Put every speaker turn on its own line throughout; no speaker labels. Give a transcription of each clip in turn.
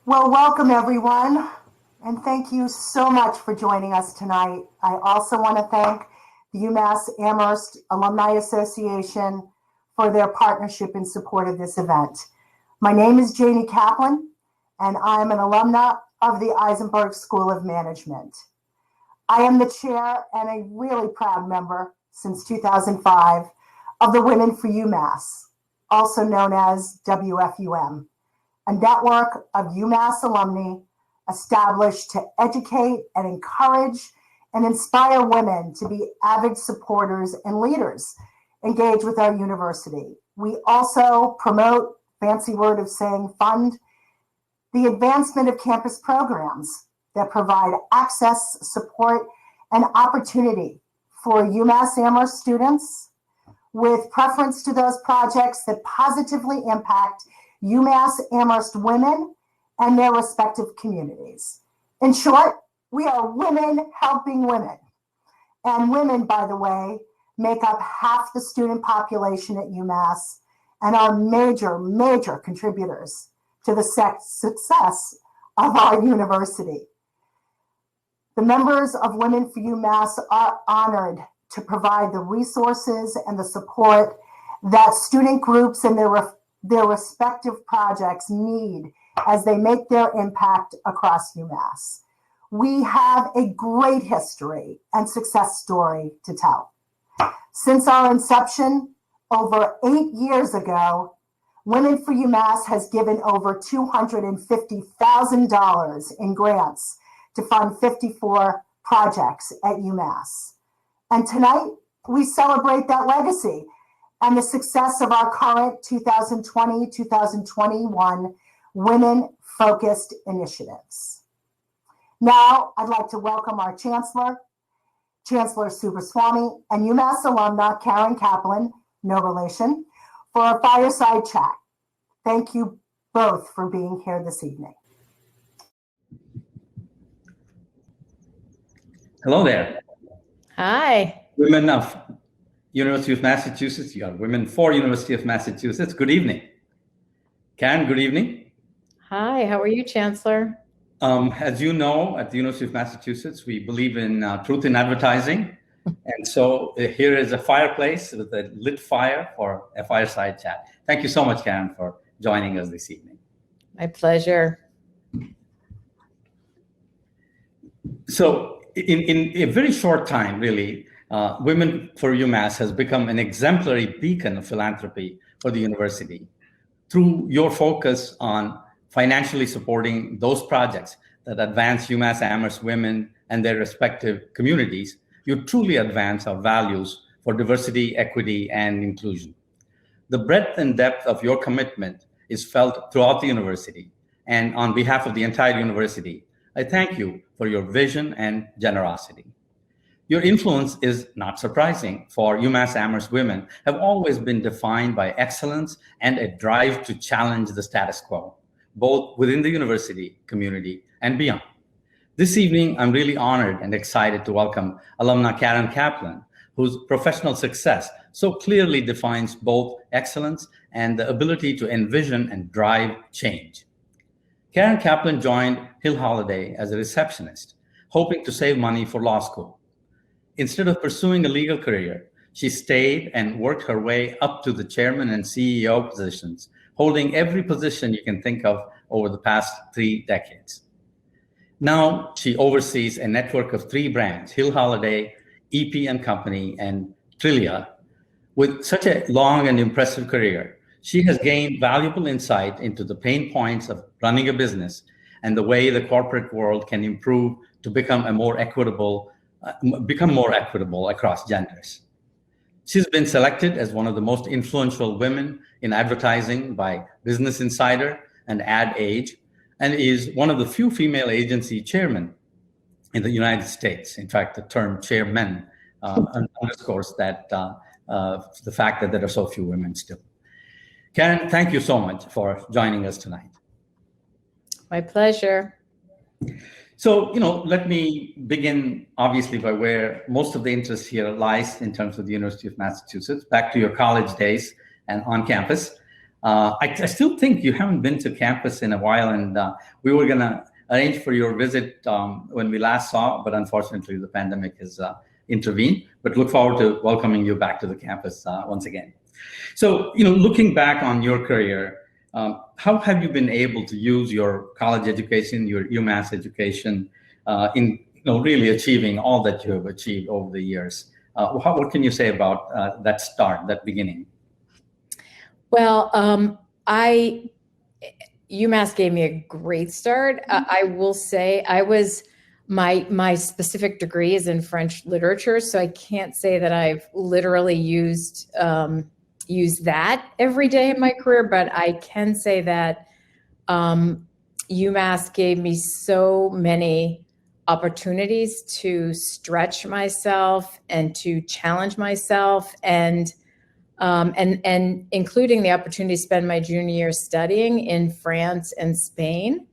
Well, welcome everyone, and thank you so much for joining us tonight. I also want to thank the UMass Amherst Alumni Association for their partnership in support of this event. My name is Janie Kaplan, and I'm an alumna of the Eisenberg School of Management. I am the chair and a really proud member since 2005 of the Women for UMass, also known as WFUM, a network of UMass alumni established to educate and encourage and inspire women to be avid supporters and leaders engaged with our university. We also promote, fancy word of saying, fund the advancement of campus programs that provide access, support, and opportunity for UMass Amherst students, with preference to those projects that positively impact UMass Amherst women and their respective communities. In short, we are women helping women. And women, by the way, make up half the student population at UMass and are major contributors to the success of our university. The members of Women for UMass are honored to provide the resources and the support that student groups and their respective projects need as they make their impact across UMass. We have a great history and success story to tell. Since our inception over 8 years ago, Women for UMass has given over $250,000 in grants to fund 54 projects at UMass. And tonight, we celebrate that legacy and the success of our current 2020-2021 women-focused initiatives. Now, I'd like to welcome our Chancellor Subaswamy, and UMass alumna Karen Kaplan, no relation, for a fireside chat. Thank you both for being here this evening.
Hello there.
Hi.
Women of University of Massachusetts. You are Women for University of Massachusetts. Good evening. Karen, good evening.
Hi, how are you, Chancellor?
As you know, at the University of Massachusetts, we believe in truth in advertising. And so here is a fireplace with a lit fire for a fireside chat. Thank you so much, Karen, for joining us this evening.
My pleasure.
So in a very short time, really, Women for UMass has become an exemplary beacon of philanthropy for the university. Through your focus on financially supporting those projects that advance UMass Amherst women and their respective communities, you truly advance our values for diversity, equity, and inclusion. The breadth and depth of your commitment is felt throughout the university, and on behalf of the entire university, I thank you for your vision and generosity. Your influence is not surprising, for UMass Amherst women have always been defined by excellence and a drive to challenge the status quo, both within the university community and beyond. This evening, I'm really honored and excited to welcome alumna Karen Kaplan, whose professional success so clearly defines both excellence and the ability to envision and drive change. Karen Kaplan joined Hill Holliday as a receptionist, hoping to save money for law school. Instead of pursuing a legal career, she stayed and worked her way up to the chairman and CEO positions, holding every position you can think of over the past 3 decades. Now she oversees a network of 3 brands, Hill Holliday, EP and Company, and Trillia. With such a long and impressive career, she has gained valuable insight into the pain points of running a business and the way the corporate world can improve to become more equitable across genders. She's been selected as one of the most influential women in advertising by Business Insider and Ad Age, and is one of the few female agency chairmen in the United States. In fact, the term chairman underscores that the fact that there are so few women still. Karen, thank you so much for joining us tonight.
My pleasure.
So, let me begin, obviously, by where most of the interest here lies in terms of the University of Massachusetts, back to your college days and on campus. I still think you haven't been to campus in a while, and we were going to arrange for your visit when we last saw, but unfortunately the pandemic has intervened. But look forward to welcoming you back to the campus once again. So, looking back on your career, how have you been able to use your college education, your UMass education, in really achieving all that you have achieved over the years? What can you say about that start, that beginning?
Well, UMass gave me a great start. I will say my specific degree is in French literature, so I can't say that I've literally used that every day in my career, but I can say that UMass gave me so many opportunities to stretch myself and to challenge myself, and including the opportunity to spend my junior year studying in France and Spain.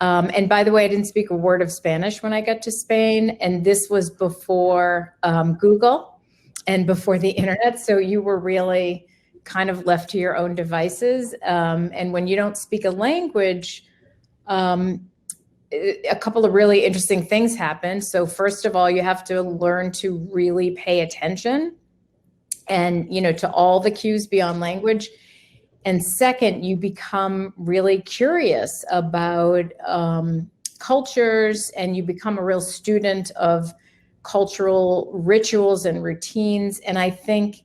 And by the way, I didn't speak a word of Spanish when I got to Spain, and this was before Google and before the internet. So you were really kind of left to your own devices. And when you don't speak a language, a couple of really interesting things happen. So first of all, you have to learn to really pay attention and, to all the cues beyond language. And second, you become really curious about cultures, and you become a real student of cultural rituals and routines. And I think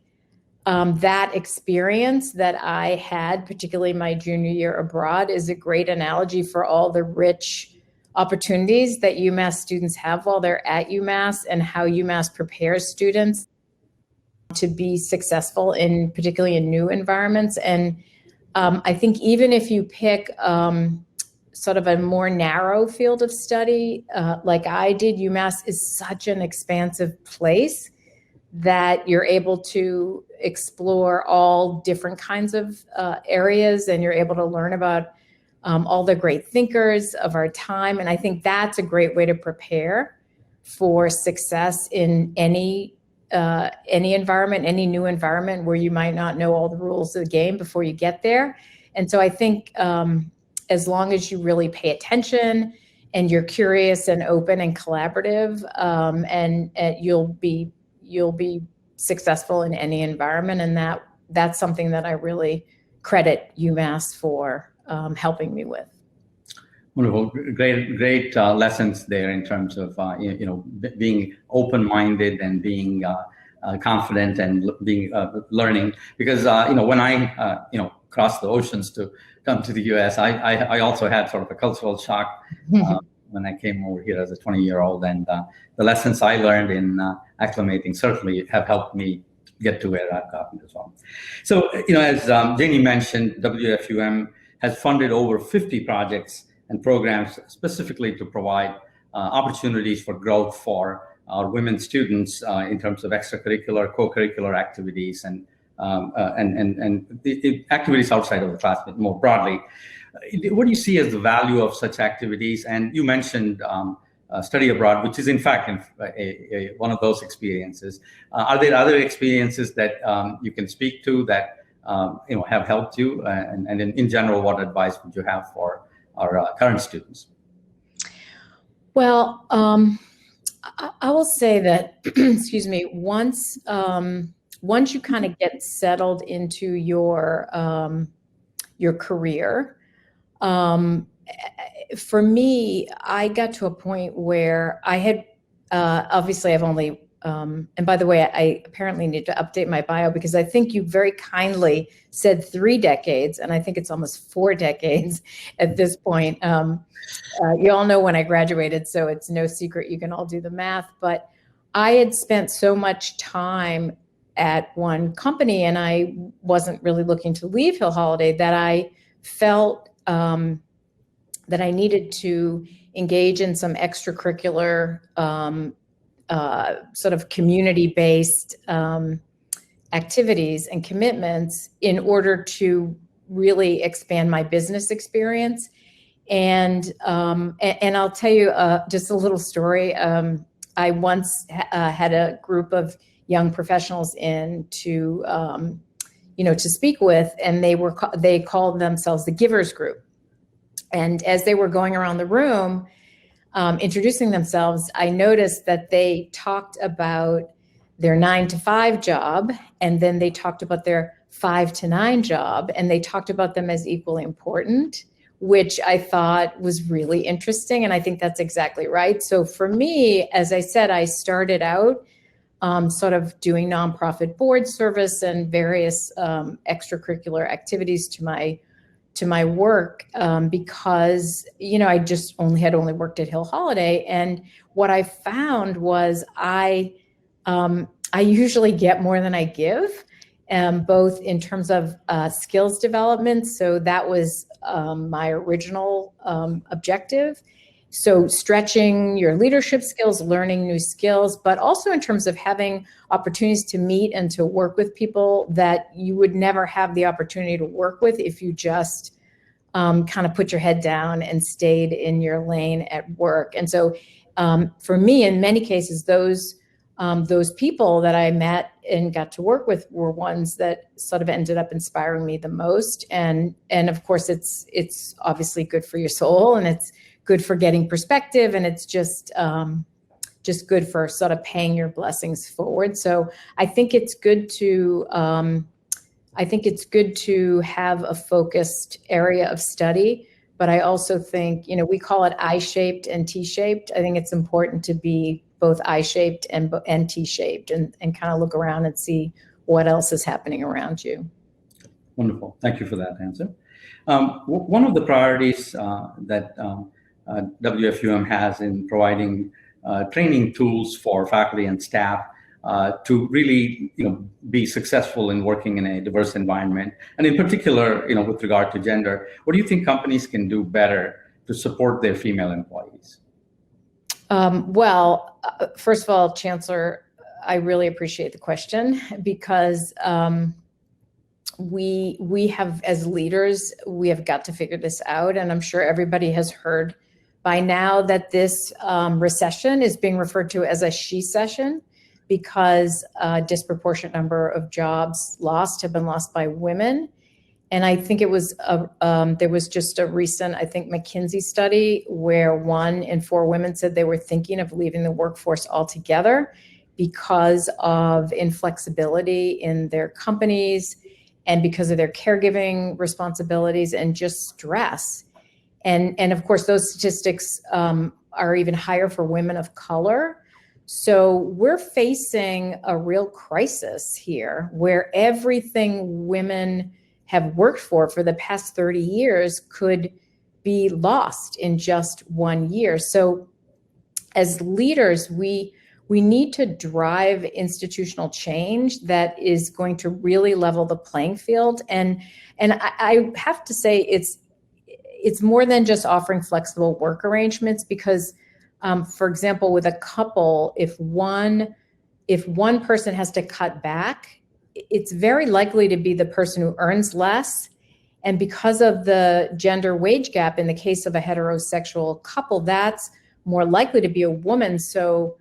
that experience that I had, particularly my junior year abroad, is a great analogy for all the rich opportunities that UMass students have while they're at UMass, and how UMass prepares students to be successful particularly in new environments. And I think even if you pick sort of a more narrow field of study, like I did, UMass is such an expansive place that you're able to explore all different kinds of areas, and you're able to learn about all the great thinkers of our time. And I think that's a great way to prepare for success in any environment, any new environment where you might not know all the rules of the game before you get there. And so I think as long as you really pay attention and you're curious and open and collaborative, and you'll be successfl in any environment. And that's something that I really credit UMass for helping me with.
Wonderful, great lessons there in terms of being open-minded and being confident and being learning. Because when I crossed the oceans to come to the U.S., I also had sort of a cultural shock when I came over here as a 20-year-old, and the lessons I learned in acclimating certainly have helped me get to where I've gotten as well. So as Janie mentioned, WFUM has funded over 50 projects and programs specifically to provide opportunities for growth for our women students in terms of extracurricular, co-curricular activities, and the activities outside of the class, but more broadly. What do you see as the value of such activities? And you mentioned study abroad, which is in fact one of those experiences. Are there other experiences that you can speak to that have helped you? And in general, what advice would you have for our current students?
Well, I will say that, excuse me, once you kind of get settled into your career, for me, I got to a point where I had, obviously I've only, and by the way, I apparently need to update my bio, because I think you very kindly said 3 decades, and I think it's almost 4 decades at this point. You all know when I graduated, so it's no secret. You can all do the math. But I had spent so much time at one company, and I wasn't really looking to leave Hill Holiday, that I felt that I needed to engage in some extracurricular sort of community-based activities and commitments in order to really expand my business experience. And I'll tell you just a little story. I once had a group of young professionals in to to speak with, and they called themselves the Givers Group. And as they were going around the room, introducing themselves, I noticed that they talked about their 9 to 5 job, and then they talked about their 5 to 9 job, and they talked about them as equally important, which I thought was really interesting. And I think that's exactly right. So for me, as I said, I started out sort of doing nonprofit board service and various extracurricular activities to my work because, I just only worked at Hill Holiday. And what I found was I usually get more than I give, both in terms of skills development. So that was my original objective. So stretching your leadership skills, learning new skills, but also in terms of having opportunities to meet and to work with people that you would never have the opportunity to work with if you just kind of put your head down and stayed in your lane at work. And so for me, in many cases, those people that I met and got to work with were ones that sort of ended up inspiring me the most. And of course, it's obviously good for your soul, and it's good for getting perspective, and it's just good for sort of paying your blessings forward. So I think it's good to have a focused area of study, but I also think, we call it I-shaped and T-shaped. I think it's important to be both I-shaped and T-shaped and kind of look around and see what else is happening around you.
Wonderful. Thank you for that answer. One of the priorities that WFUM has in providing training tools for faculty and staff to really, be successful in working in a diverse environment, and in particular, with regard to gender, what do you think companies can do better to support their female employees?
Well, first of all, Chancellor, I really appreciate the question because we have, as leaders, we have got to figure this out, and I'm sure everybody has heard by now that this recession is being referred to as a she-cession because a disproportionate number of jobs have been lost by women. And I think it was there was just a recent, McKinsey study where 1 in 4 women said they were thinking of leaving the workforce altogether because of inflexibility in their companies and because of their caregiving responsibilities and just stress. And of course, those statistics are even higher for women of color. So we're facing a real crisis here where everything women have worked for the past 30 years could be lost in just 1 year. So as leaders, we need to drive institutional change that is going to really level the playing field. And I have to say it's more than just offering flexible work arrangements because, for example, with a couple, if one person has to cut back, it's very likely to be the person who earns less. And because of the gender wage gap in the case of a heterosexual couple, that's more likely to be a woman. So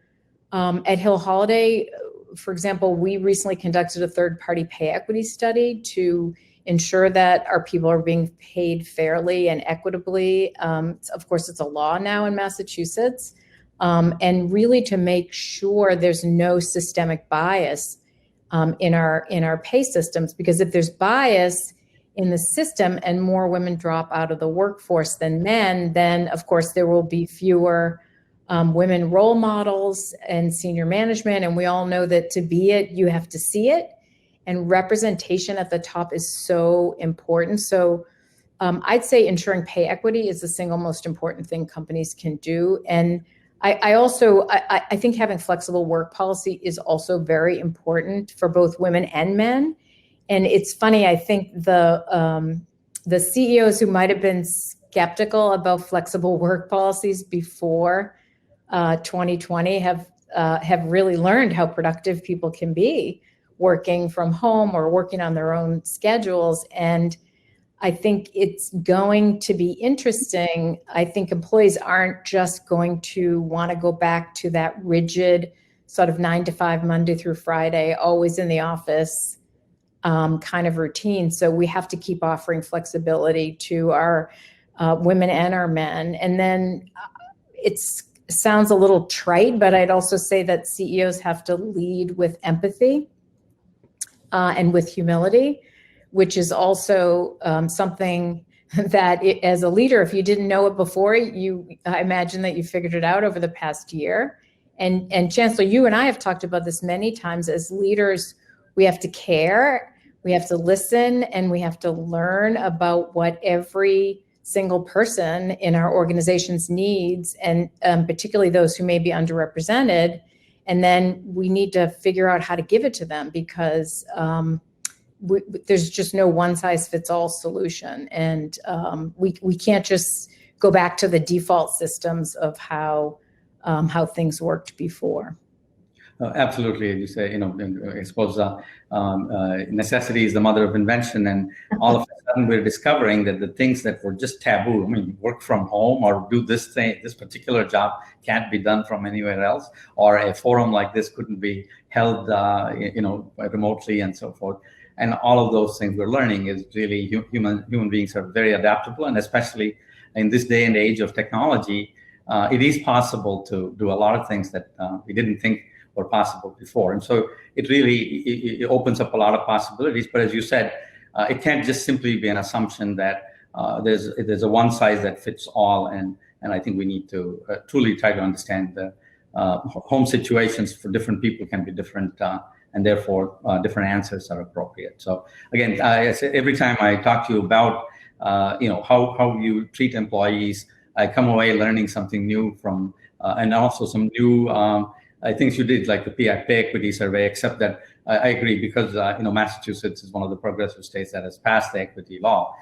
at Hill Holiday, for example, we recently conducted a third-party pay equity study to ensure that our people are being paid fairly and equitably. Of course, it's a law now in Massachusetts, and really to make sure there's no systemic bias in our pay systems, because if there's bias in the system and more women drop out of the workforce than men, then of course there will be fewer women role models and senior management. And we all know that to be it, you have to see it. And representation at the top is so important. So I'd say ensuring pay equity is the single most important thing companies can do. And I think having flexible work policy is also very important for both women and men. And it's funny, I think the CEOs who might have been skeptical about flexible work policies before 2020 have really learned how productive people can be working from home or working on their own schedules. And I think it's going to be interesting. I think employees aren't just going to want to go back to that rigid sort of 9 to 5, Monday through Friday, always in the office kind of routine. So we have to keep offering flexibility to our women and our men. And then it sounds a little trite, but I'd also say that CEOs have to lead with empathy and with humility, which is also something that as a leader, if you didn't know it before, I imagine that you figured it out over the past year. And Chancellor, you and I have talked about this many times. As leaders, we have to care, we have to listen, and we have to learn about what every single person in our organizations needs, and particularly those who may be underrepresented. And then we need to figure out how to give it to them, because there's just no one size fits all solution. And we can't just go back to the default systems of how things worked before.
Absolutely, as you say, I suppose necessity is the mother of invention, and all of a sudden we're discovering that the things that were just taboo, work from home or do this thing, this particular job can't be done from anywhere else, or a forum like this couldn't be held, remotely and so forth. And all of those things we're learning is really human beings are very adaptable, and especially in this day and age of technology, it is possible to do a lot of things that we didn't think were possible before. And so it really it opens up a lot of possibilities. But as you said, it can't just simply be an assumption that there's a one size that fits all. And I think we need to truly try to understand the home situations for different people can be different, and therefore different answers are appropriate. So again, I say every time I talk to you about how you treat employees, I come away learning something new from, and also some new things you did, like the pay equity survey, except that I agree, because Massachusetts is one of the progressive states that has passed the equity law.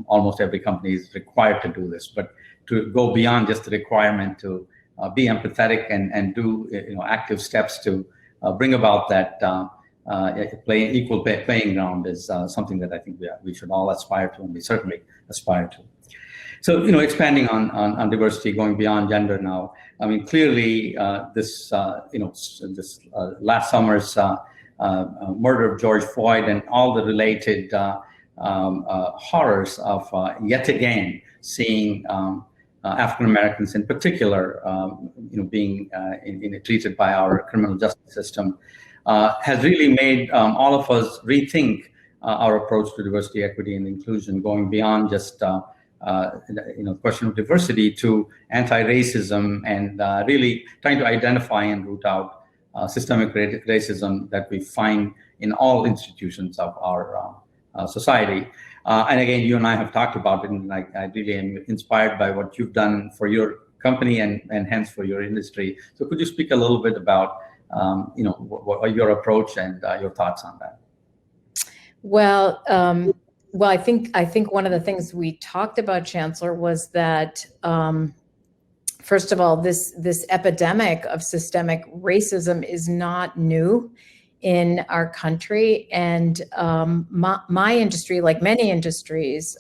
Almost every company is required to do this, but to go beyond just the requirement to be empathetic and do active steps to bring about that equal playing ground is something that I think we should all aspire to, and we certainly aspire to. So, expanding on diversity, going beyond gender now. Clearly, this last summer's murder of George Floyd and all the related horrors of yet again seeing African Americans in particular, being treated by our criminal justice system, has really made all of us rethink our approach to diversity, equity, and inclusion, going beyond just question of diversity to anti-racism, and really trying to identify and root out systemic racism that we find in all institutions of our society. And again, you and I have talked about it, and I really am inspired by what you've done for your company and hence for your industry. So could you speak a little bit about what your approach and your thoughts on that?
Well, I think one of the things we talked about, Chancellor, was that first of all, this epidemic of systemic racism is not new in our country, and my industry, like many industries,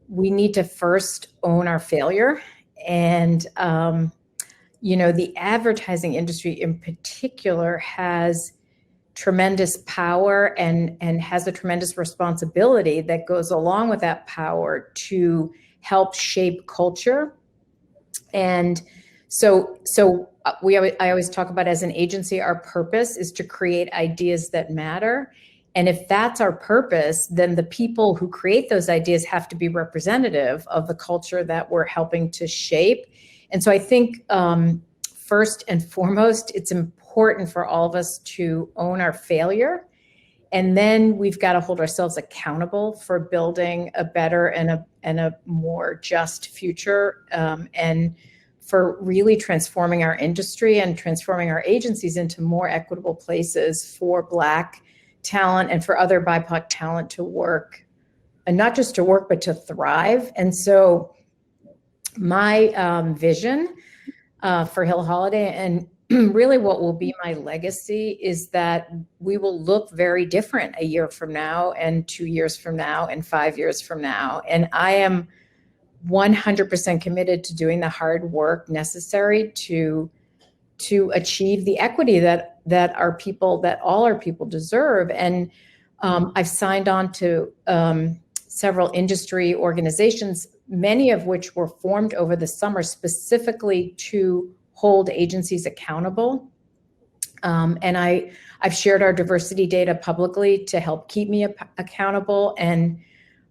we need to first own our failure. And the advertising industry in particular has tremendous power and has a tremendous responsibility that goes along with that power to help shape culture. And so I always talk about, as an agency, our purpose is to create ideas that matter. And if that's our purpose, then the people who create those ideas have to be representative of the culture that we're helping to shape. And so I think first and foremost, it's important for all of us to own our failure. And then we've got to hold ourselves accountable for building a better and a more just future, and for really transforming our industry and transforming our agencies into more equitable places for Black talent and for other BIPOC talent to work, and not just to work, but to thrive. And so my vision for Hill Holliday, and really what will be my legacy, is that we will look very different a year from now, and 2 years from now, and 5 years from now. And I am 100% committed to doing the hard work necessary to achieve the equity that that all our people deserve. And I've signed on to several industry organizations, many of which were formed over the summer specifically to hold agencies accountable. And I've shared our diversity data publicly to help keep me accountable. And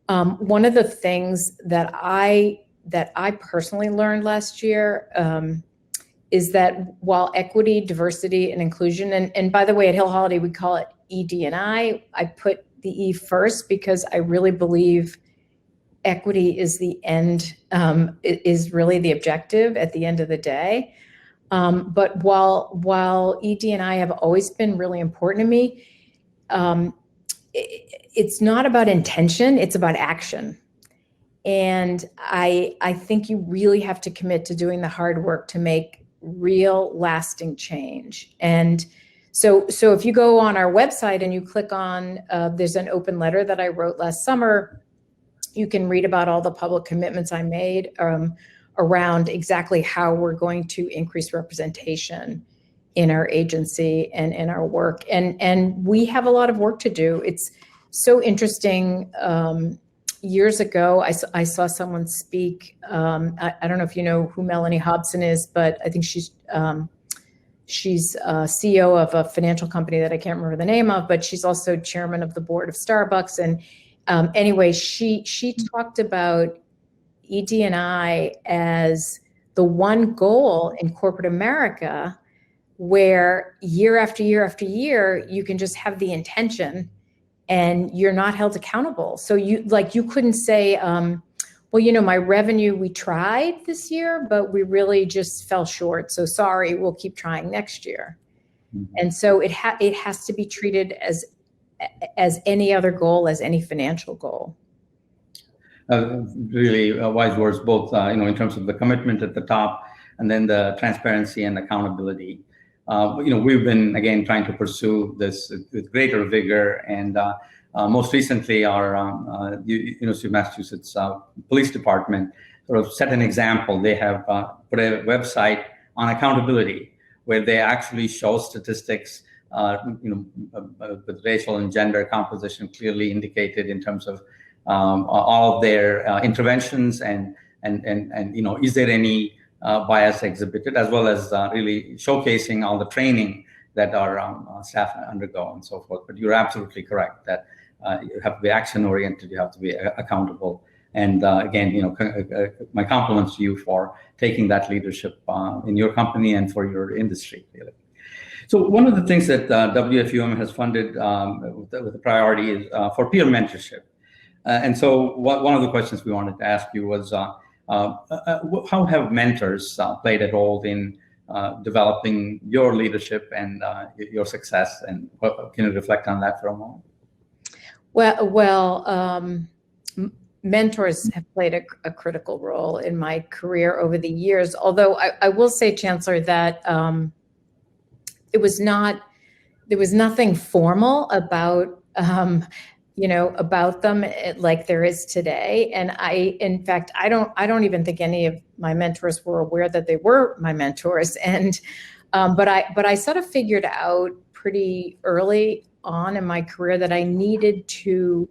one of the things that I personally learned last year is that while equity, diversity, and inclusion, and by the way, at Hill Holiday, we call it ED&I put the E first because I really believe equity is the end, is really the objective at the end of the day. But while ED&I have always been really important to me, it's not about intention, it's about action. And I think you really have to commit to doing the hard work to make real lasting change. And so if you go on our website and you click on, there's an open letter that I wrote last summer, you can read about all the public commitments I made around exactly how we're going to increase representation in our agency and in our work. And we have a lot of work to do. It's so interesting. Years ago, I saw someone speak. I don't know if you know who Melanie Hobson is, but I think she's CEO of a financial company that I can't remember the name of, but she's also chairman of the board of Starbucks. And anyway, she talked about ED&I as the one goal in corporate America where year after year after year, you can just have the intention and you're not held accountable. So you couldn't say, well, my revenue, we tried this year, but we really just fell short. So sorry, we'll keep trying next year. Mm-hmm. And so it has to be treated as any other goal, as any financial goal.
Really wise words, both in terms of the commitment at the top and then the transparency and accountability. We've been, again, trying to pursue this with greater vigor. And most recently, our University of Massachusetts Police Department sort of set an example. They have put a website on accountability where they actually show statistics, with racial and gender composition clearly indicated in terms of all of their interventions and is there any bias exhibited, as well as really showcasing all the training that our staff undergo and so forth. But you're absolutely correct that you have to be action-oriented, you have to be accountable. And again, my compliments to you for taking that leadership in your company and for your industry, really. So one of the things that WFUM has funded with a priority is for peer mentorship. And so one of the questions we wanted to ask you was, how have mentors played a role in developing your leadership and your success? And can you reflect on that for a moment?
Well, mentors have played a critical role in my career over the years. Although I will say, Chancellor, that there was nothing formal about about them like there is today. And in fact, I don't even think any of my mentors were aware that they were my mentors. And but I sort of figured out pretty early on in my career that I needed to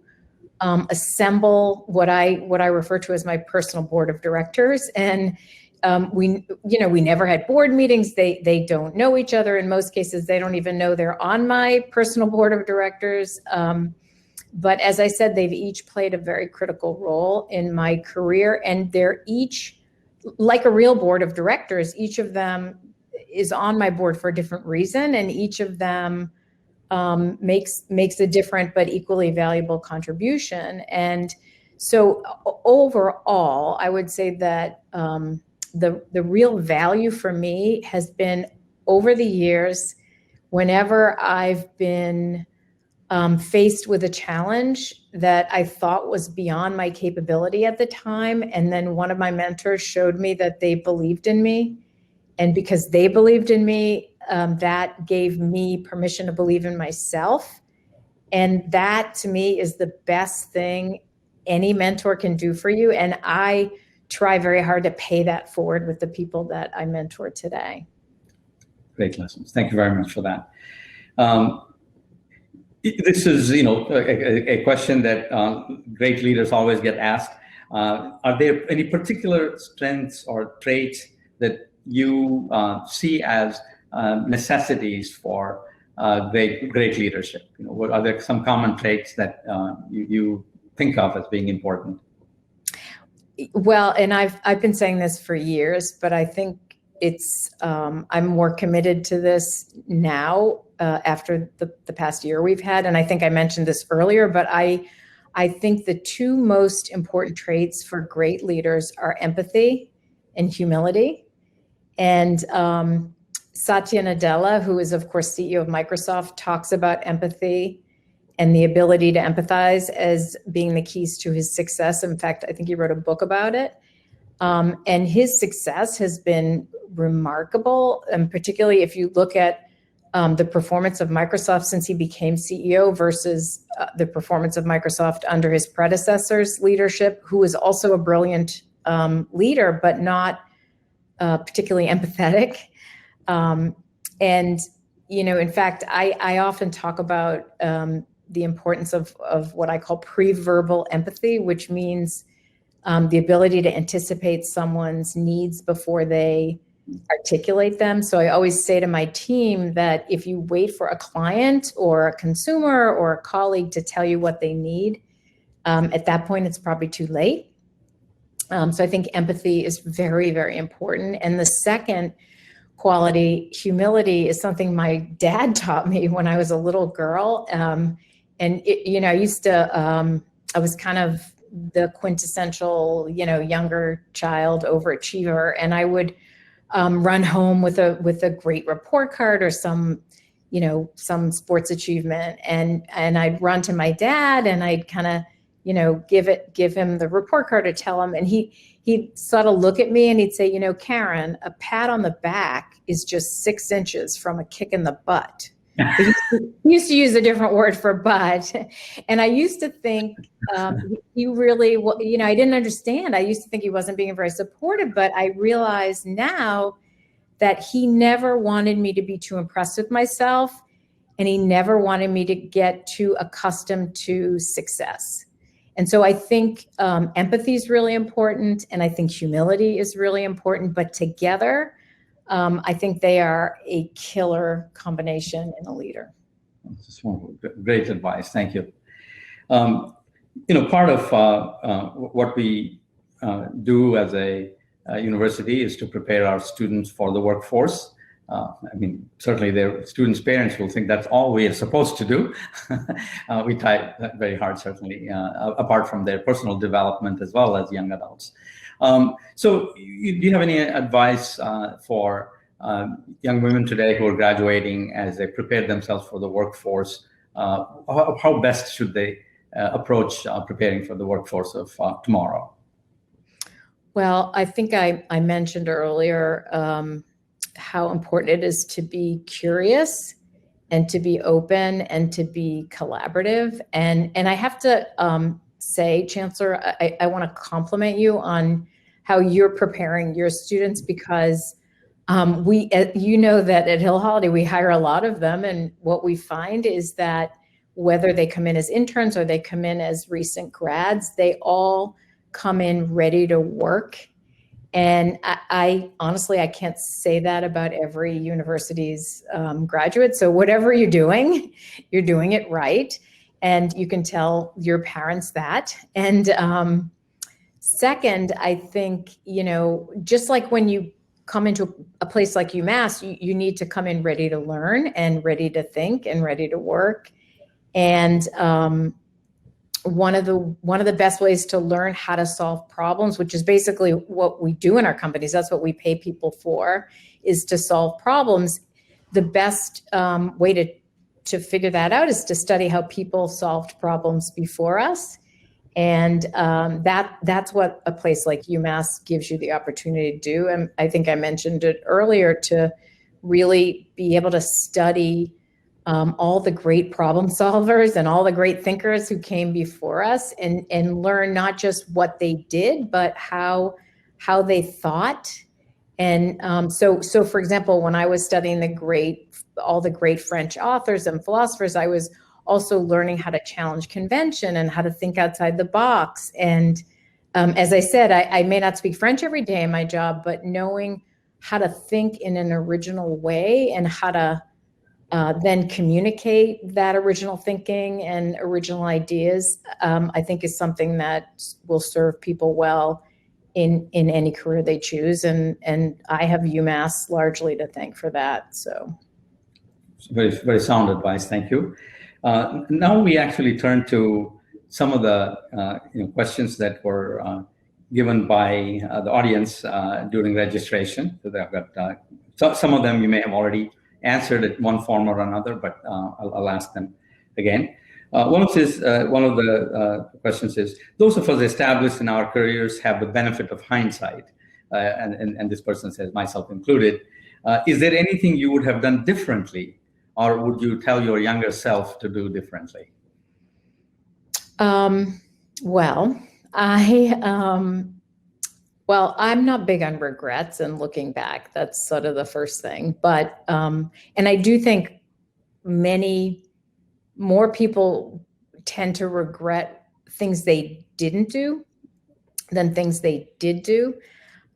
assemble what I refer to as my personal board of directors. And we never had board meetings. They don't know each other. In most cases, they don't even know they're on my personal board of directors. But as I said, they've each played a very critical role in my career, and they're each, like a real board of directors, each of them is on my board for a different reason, and each of them makes a different but equally valuable contribution. And so overall, I would say that the real value for me has been over the years, whenever I've been faced with a challenge that I thought was beyond my capability at the time. And then one of my mentors showed me that they believed in me. And because they believed in me, that gave me permission to believe in myself. And that, to me, is the best thing any mentor can do for you. And I try very hard to pay that forward with the people that I mentor today.
Great lessons. Thank you very much for that. This is, a question that great leaders always get asked. Are there any particular strengths or traits that you see as necessities for great leadership? What are there some common traits that you think of as being important?
Well, and I've been saying this for years, but I think it's I'm more committed to this now after the past year we've had. And I think I mentioned this earlier, but I think the two most important traits for great leaders are empathy and humility. And Satya Nadella, who is, of course, CEO of Microsoft, talks about empathy and the ability to empathize as being the keys to his success. In fact, I think he wrote a book about it. And his success has been remarkable, and particularly if you look at the performance of Microsoft since he became CEO versus the performance of Microsoft under his predecessor's leadership, who was also a brilliant leader, but not particularly empathetic. And, in fact, I often talk about the importance of what I call pre-verbal empathy, which means the ability to anticipate someone's needs before they articulate them. So I always say to my team that if you wait for a client or a consumer or a colleague to tell you what they need, at that point, it's probably too late. So I think empathy is very, very important. And the second quality, humility, is something my dad taught me when I was a little girl. And I used to, I was kind of the quintessential, younger child overachiever. And I would run home with a great report card or some sports achievement. And I'd run to my dad and I'd kind of, give him the report card to tell him. And he'd sort of look at me and he'd say, Karen, a pat on the back is just 6 inches from a kick in the butt. He used to use a different word for butt. And I used to think he really, I didn't understand. I used to think he wasn't being very supportive, but I realize now that he never wanted me to be too impressed with myself. And he never wanted me to get too accustomed to success. And so I think empathy is really important. And I think humility is really important. But together, I think they are a killer combination in a leader.
That's great advice. Thank you. Part of what we do as a university is to prepare our students for the workforce. Certainly their students' parents will think that's all we are supposed to do. We try very hard, certainly, apart from their personal development as well as young adults. So do you have any advice for young women today who are graduating as they prepare themselves for the workforce? How best should they approach preparing for the workforce of tomorrow?
Well, I think I mentioned earlier how important it is to be curious and to be open and to be collaborative. And I have to say, Chancellor, I want to compliment you on how you're preparing your students, because that at Hill Holiday, we hire a lot of them. And what we find is that whether they come in as interns or they come in as recent grads, they all come in ready to work. And I honestly, I can't say that about every university's graduate. So whatever you're doing it right. And you can tell your parents that. And second, I think, just like when you come into a place like UMass, you need to come in ready to learn and ready to think and ready to work. And one of the best ways to learn how to solve problems, which is basically what we do in our companies, that's what we pay people for, is to solve problems. The best way to figure that out is to study how people solved problems before us. And that's what a place like UMass gives you the opportunity to do. And I think I mentioned it earlier, to really be able to study all the great problem solvers and all the great thinkers who came before us, and learn not just what they did, but how they thought And so for example, when I was studying all the great French authors and philosophers, I was also learning how to challenge convention and how to think outside the box. And as I said, I may not speak French every day in my job, but knowing how to think in an original way and how to then communicate that original thinking and original ideas, I think is something that will serve people well in any career they choose. And I have UMass largely to thank for that. So
very, very sound advice. Thank you. Now we actually turn to some of the questions that were given by the audience during registration. So some of them you may have already answered in one form or another, but I'll ask them again. One of the questions is, those of us established in our careers have the benefit of hindsight, and this person says, myself included. Is there anything you would have done differently, or would you tell your younger self to do differently?
Well, I'm not big on regrets and looking back. That's sort of the first thing. But, and I do think many more people tend to regret things they didn't do than things they did do.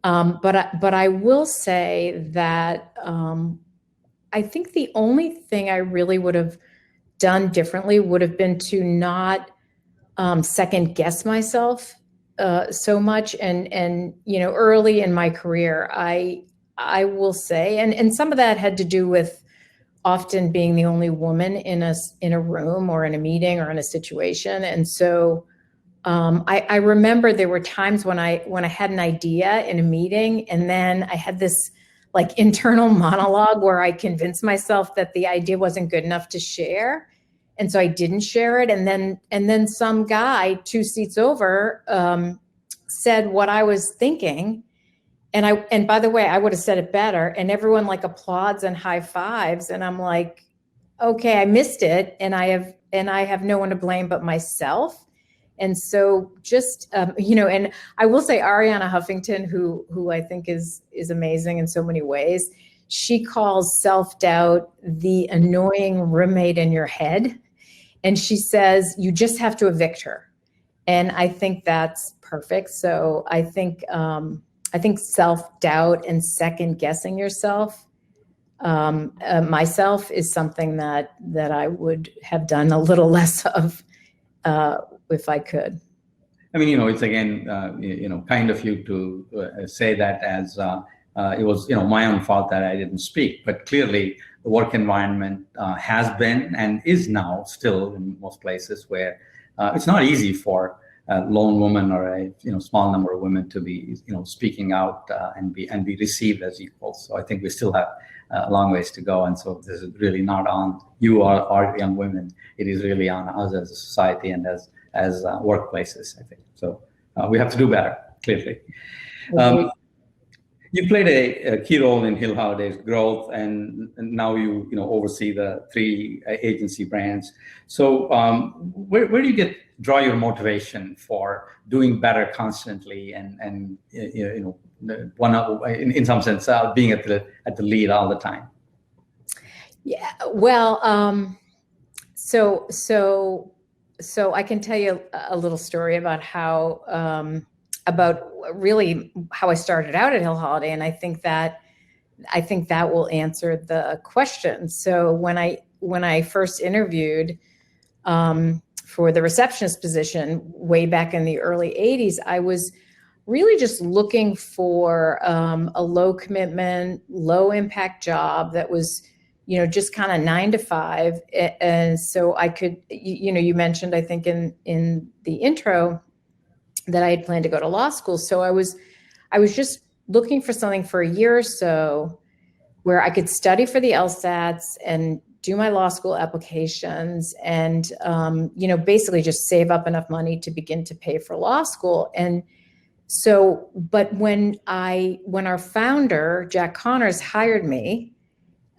But I will say that I think the only thing I really would have done differently would have been to not second guess myself so much. And early in my career, I will say, and some of that had to do with often being the only woman in a room or in a meeting or in a situation. And so I remember there were times when I had an idea in a meeting, and then I had this like internal monologue where I convinced myself that the idea wasn't good enough to share. And so I didn't share it. And then some guy 2 seats over said what I was thinking. And by the way, I would have said it better. And everyone like applauds and high fives. And I'm like, okay, I missed it. And I have no one to blame but myself. And so just, and I will say Ariana Huffington, who I think is amazing in so many ways, she calls self-doubt the annoying roommate in your head. And she says, you just have to evict her. And I think that's perfect. So I think self-doubt and second guessing yourself, myself, is something that I would have done a little less of if I could.
I mean, it's again, kind of you to say that as it was, my own fault that I didn't speak. But clearly, the work environment has been and is now still in most places where it's not easy for a lone woman or a small number of women to be speaking out and be received as equals. So I think we still have a long ways to go. And so this is really not on you or young women. It is really on us as a society and as workplaces, I think. So we have to do better, clearly. You played a key role in Hill Holliday's growth, and now you oversee the 3 agency brands. So where do you draw your motivation for doing better constantly and in some sense being at the lead all the time?
Yeah, well, so I can tell you a little story about really how I started out at Hill Holliday, and I think that will answer the question. So when I first interviewed for the receptionist position way back in the early 80s, I was really just looking for a low commitment, low impact job that was just kind of 9 to 5. And so I could, you mentioned, I think in the intro, that I had planned to go to law school. So I was just looking for something for a year or so where I could study for the LSATs and do my law school applications and, basically just save up enough money to begin to pay for law school. And so, but when our founder, Jack Connors, hired me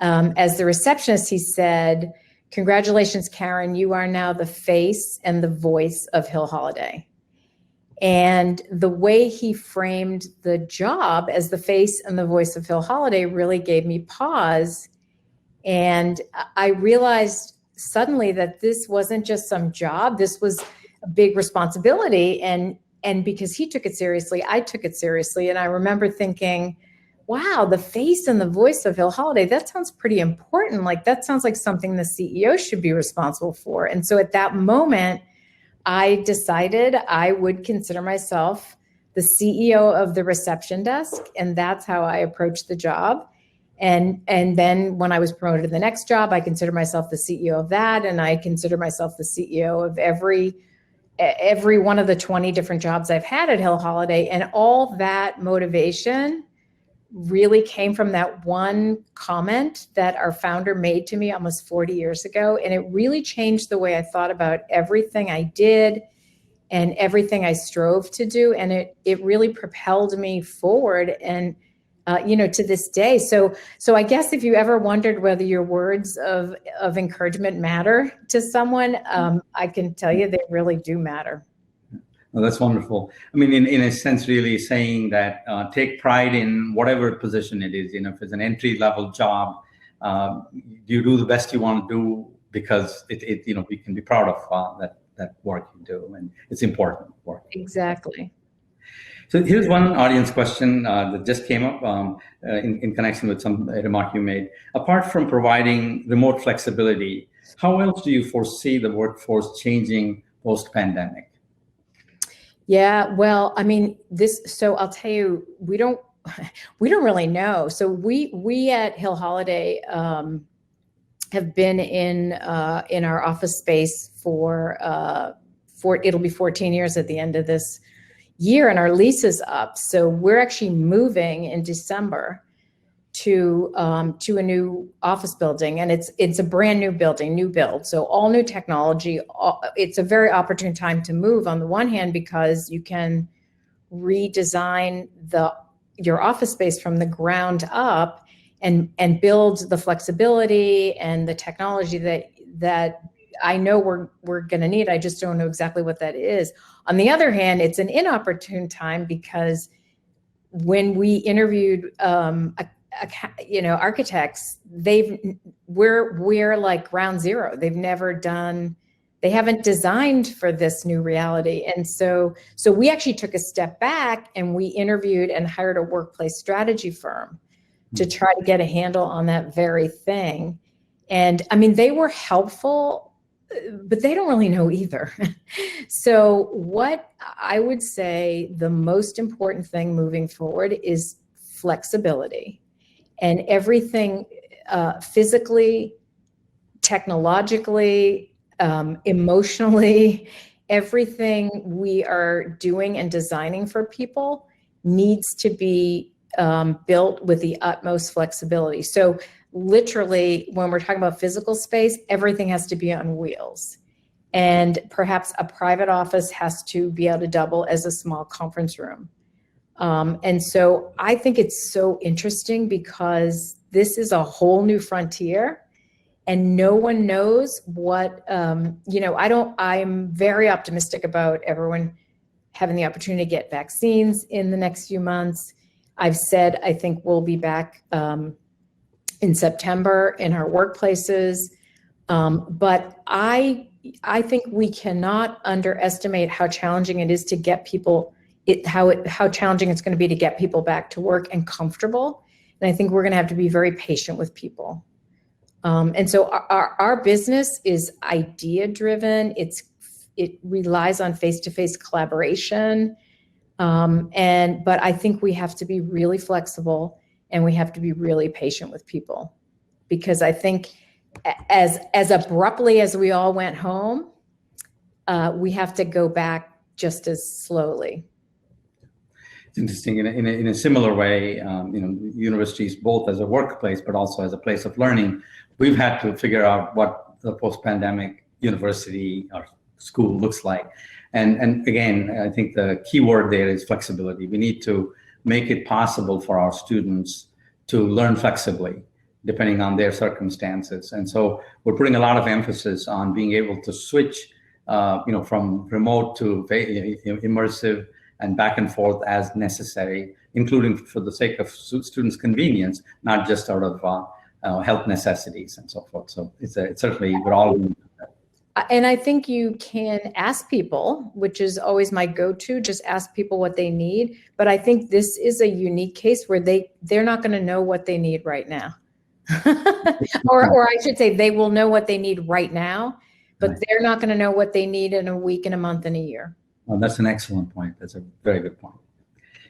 as the receptionist, he said, "Congratulations, Karen, you are now the face and the voice of Hill Holliday." And the way he framed the job as the face and the voice of Hill Holiday really gave me pause. And I realized suddenly that this wasn't just some job, this was a big responsibility. And because he took it seriously, I took it seriously. And I remember thinking, wow, the face and the voice of Hill Holiday, that sounds pretty important. Like, that sounds like something the CEO should be responsible for. And so at that moment, I decided I would consider myself the CEO of the reception desk. And that's how I approached the job. And then when I was promoted to the next job, I consider myself the CEO of that. And I consider myself the CEO of every one of the 20 different jobs I've had at Hill Holiday. And all that motivation really came from that one comment that our founder made to me almost 40 years ago. And it really changed the way I thought about everything I did and everything I strove to do. And it really propelled me forward. And to this day. So I guess if you ever wondered whether your words of encouragement matter to someone, I can tell you they really do matter.
Well, that's wonderful. I mean, in a sense, really saying that take pride in whatever position it is. If it's an entry-level job, you do the best you want to do because we can be proud of that work you do, and it's important work.
Exactly.
So here's one audience question that just came up in connection with some remark you made. Apart from providing remote flexibility, how else do you foresee the workforce changing post-pandemic?
Yeah, well, I mean, so I'll tell you, we don't really know. So we at Hill Holiday have been in our office space for it'll be 14 years at the end of this year, and our lease is up. So we're actually moving in December to a new office building, and it's a brand new building, new build. So all new technology. It's a very opportune time to move on the one hand, because you can redesign your office space from the ground up and build the flexibility and the technology that I know we're going to need. I just don't know exactly what that is. On the other hand, it's an inopportune time because when we interviewed architects, we're like ground zero. They haven't designed for this new reality. And so we actually took a step back and we interviewed and hired a workplace strategy firm to try to get a handle on that very thing. And I mean, they were helpful, but they don't really know either. So what I would say the most important thing moving forward is flexibility, and everything physically, technologically, emotionally, everything we are doing and designing for people needs to be built with the utmost flexibility. So literally, when we're talking about physical space, everything has to be on wheels. And perhaps a private office has to be able to double as a small conference room. And so I think it's so interesting because this is a whole new frontier and no one knows what, I'm very optimistic about everyone having the opportunity to get vaccines in the next few months. I've said, I think we'll be back in September in our workplaces. But I think we cannot underestimate how challenging it is to get people, how challenging it's going to be to get people back to work and comfortable. And I think we're going to have to be very patient with people. And so our business is idea driven. It relies on face-to-face collaboration. But I think we have to be really flexible and we have to be really patient with people, because I think as abruptly as we all went home, we have to go back just as slowly.
It's interesting. In a similar way, universities, both as a workplace but also as a place of learning, we've had to figure out what the post-pandemic university or school looks like. And again, I think the key word there is flexibility. We need to make it possible for our students to learn flexibly, depending on their circumstances. And so we're putting a lot of emphasis on being able to switch, from remote to immersive and back and forth as necessary, including for the sake of students' convenience, not just out of health necessities and so forth. So it's certainly we're all.
And I think you can ask people, which is always my go-to, just ask people what they need. But I think this is a unique case where they're not going to know what they need right now. or I should say they will know what they need right now, but
Right.
they're not going to know what they need in a week, and a month, and a year.
Well, that's an excellent point. That's a very good point.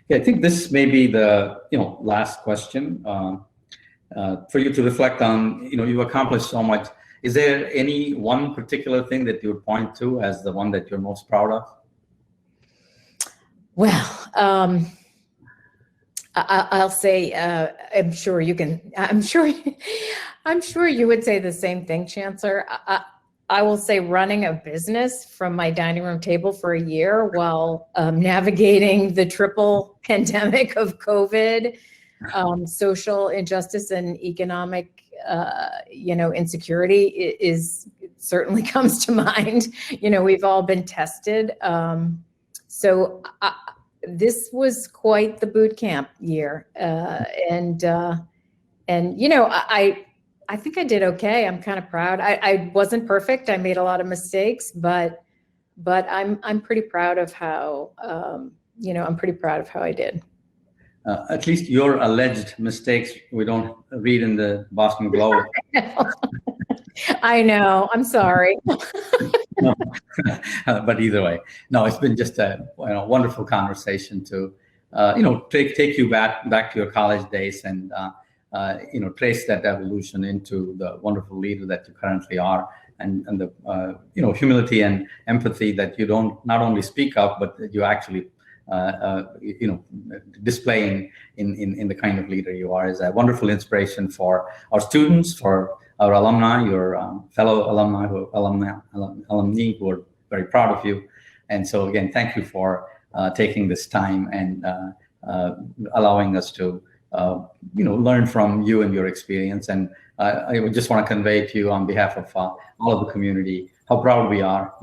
Yeah, I think this may be the last question for you to reflect on. You've accomplished so much. Is there any one particular thing that you would point to as the one that you're most proud of?
Well, I'll say, I'm sure you would say the same thing, Chancellor. I will say running a business from my dining room table for a year while navigating the triple pandemic of COVID, social injustice, and economic insecurity is certainly comes to mind. We've all been tested. So this was quite the boot camp year. I think I did okay. I'm kind of proud. I wasn't perfect. I made a lot of mistakes, but I'm pretty proud of how, I'm pretty proud of how I did.
At least your alleged mistakes we don't read in the Boston Globe.
I know. I'm sorry.
No. But either way, no, it's been just a wonderful conversation to take you back to your college days and trace that evolution into the wonderful leader that you currently are, and the humility and empathy that you don't not only speak of, but that you actually displaying in the kind of leader you are is a wonderful inspiration for our students, for our alumni, your fellow alumni who are very proud of you. And so again, thank you for taking this time and allowing us to learn from you and your experience. And I would just want to convey to you on behalf of all of the community how proud we are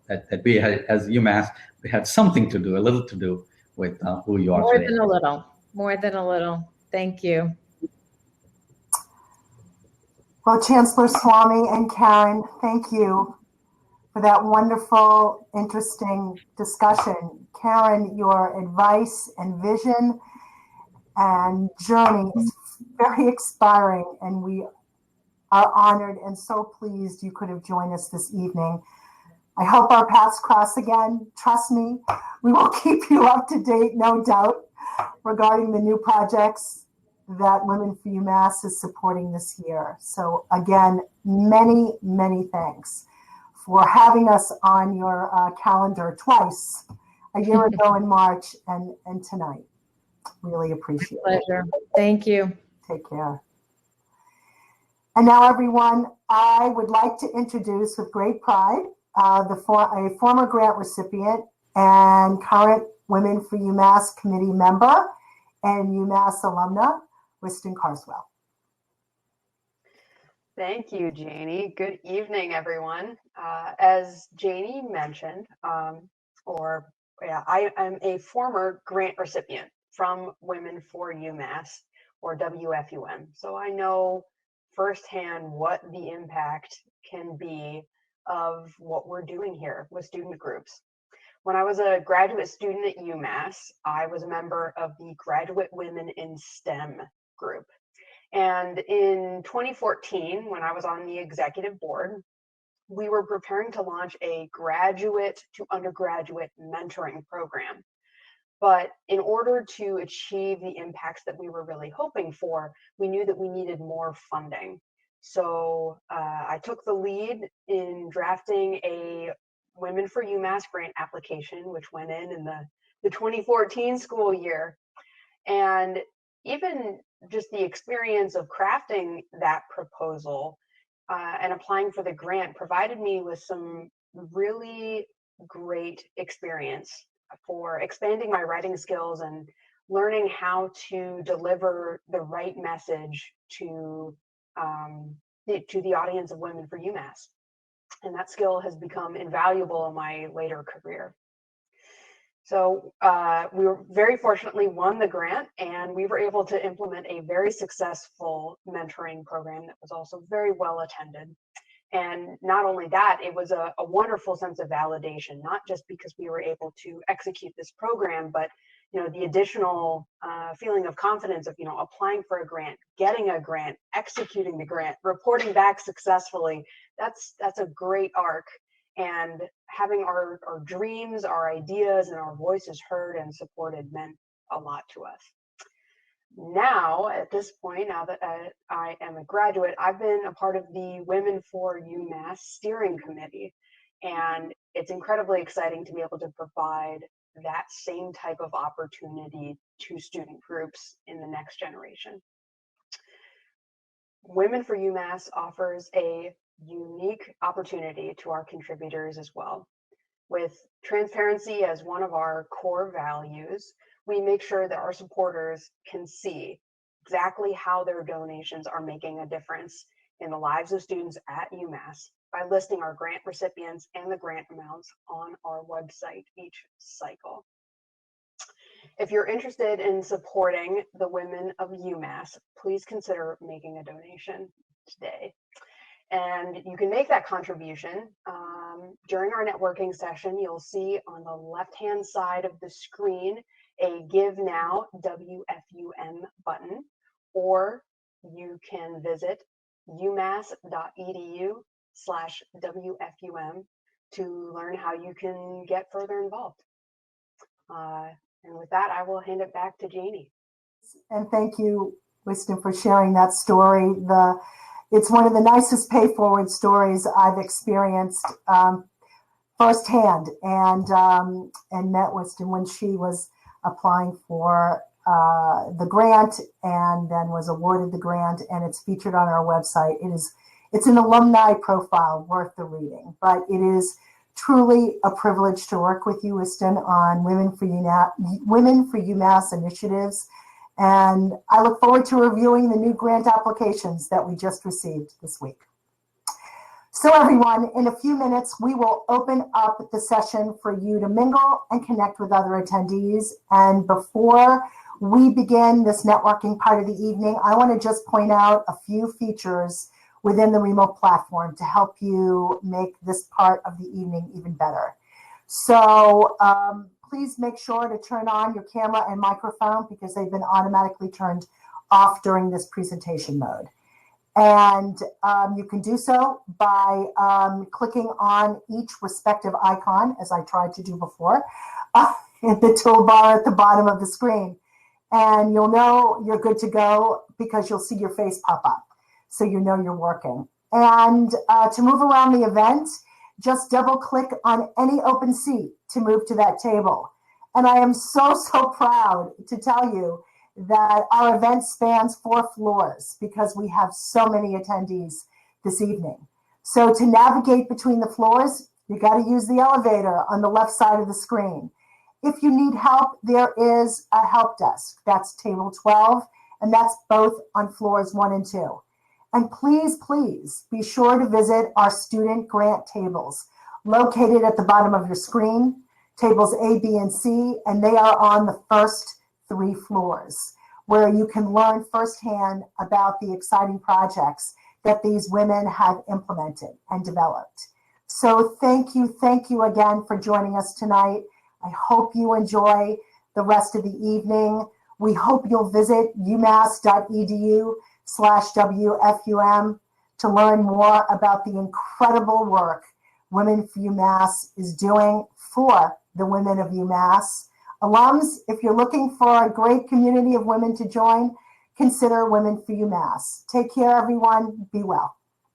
that we had, as UMass, we had something to do, a little to do with who you are today.
More than a little. Thank you.
Well, Chancellor Swamy and Karen, thank you for that wonderful, interesting discussion. Karen, your advice and vision and journey is very inspiring, and we are honored and so pleased you could have joined us this evening. I hope our paths cross again. Trust me, we will keep you up to date, no doubt, regarding the new projects that Women for UMass is supporting this year. So again, many, many thanks for having us on your calendar twice, a year ago in March and tonight. Really appreciate it.
Pleasure. Thank you.
Take care. And now, everyone, I would like to introduce with great pride a former grant recipient and current Women for UMass committee member and UMass alumna, Wyston Carswell.
Thank you, Janie. Good evening, everyone. As Janie mentioned, I am a former grant recipient from Women for UMass, or WFUM. So I know firsthand what the impact can be of what we're doing here with student groups. When I was a graduate student at UMass, I was a member of the Graduate Women in STEM group. And in 2014, when I was on the executive board, we were preparing to launch a graduate to undergraduate mentoring program. But in order to achieve the impacts that we were really hoping for, we knew that we needed more funding. So I took the lead in drafting a Women for UMass grant application, which went in the 2014 school year. And even just the experience of crafting that proposal and applying for the grant provided me with some really great experience for expanding my writing skills and learning how to deliver the right message to the audience of Women for UMass. And that skill has become invaluable in my later career. So we were very fortunately won the grant, and we were able to implement a very successful mentoring program that was also very well attended. And not only that, it was a wonderful sense of validation, not just because we were able to execute this program, but the additional feeling of confidence of applying for a grant, getting a grant, executing the grant, reporting back successfully. That's a great arc. And having our dreams, our ideas, and our voices heard and supported meant a lot to us. Now, at this point, now that I am a graduate, I've been a part of the Women for UMass Steering Committee, and it's incredibly exciting to be able to provide that same type of opportunity to student groups in the next generation. Women for UMass offers a unique opportunity to our contributors as well. With transparency as one of our core values, we make sure that our supporters can see exactly how their donations are making a difference in the lives of students at UMass by listing our grant recipients and the grant amounts on our website each cycle. If you're interested in supporting the women of UMass, please consider making a donation today. And you can make that contribution during our networking session. You'll see on the left-hand side of the screen a Give Now WFUM button, or you can visit umass.edu/WFUM to learn how you can get further involved. And with that, I will hand it back to Janie.
And thank you, Wisdom, for sharing that story. It's one of the nicest pay-forward stories I've experienced firsthand, and met Wisdom when she was applying for the grant and then was awarded the grant, and it's featured on our website. It's an alumni profile worth the reading, but it is truly a privilege to work with you, Wisdom, on Women for UMass initiatives. And I look forward to reviewing the new grant applications that we just received this week. So everyone, in a few minutes, we will open up the session for you to mingle and connect with other attendees. And before we begin this networking part of the evening, I want to just point out a few features within the remote platform to help you make this part of the evening even better. So please make sure to turn on your camera and microphone because they've been automatically turned off during this presentation mode. And you can do so by clicking on each respective icon, as I tried to do before, in the toolbar at the bottom of the screen. And you'll know you're good to go because you'll see your face pop up, so you know you're working. And to move around the event, just double click on any open seat to move to that table. And I am so proud to tell you that our event spans 4 floors because we have so many attendees this evening. So to navigate between the floors, you got to use the elevator on the left side of the screen. If you need help, there is a help desk. That's table 12, and that's both on floors 1 and 2. And please be sure to visit our student grant tables located at the bottom of your screen, tables A, B, and C, and they are on the first 3 floors, where you can learn firsthand about the exciting projects that these women have implemented and developed. So thank you again for joining us tonight. I hope you enjoy the rest of the evening. We hope you'll visit umass.edu/WFUM to learn more about the incredible work Women for UMass is doing for the women of UMass. Alums, if you're looking for a great community of women to join, consider Women for UMass. Take care, everyone. Be well.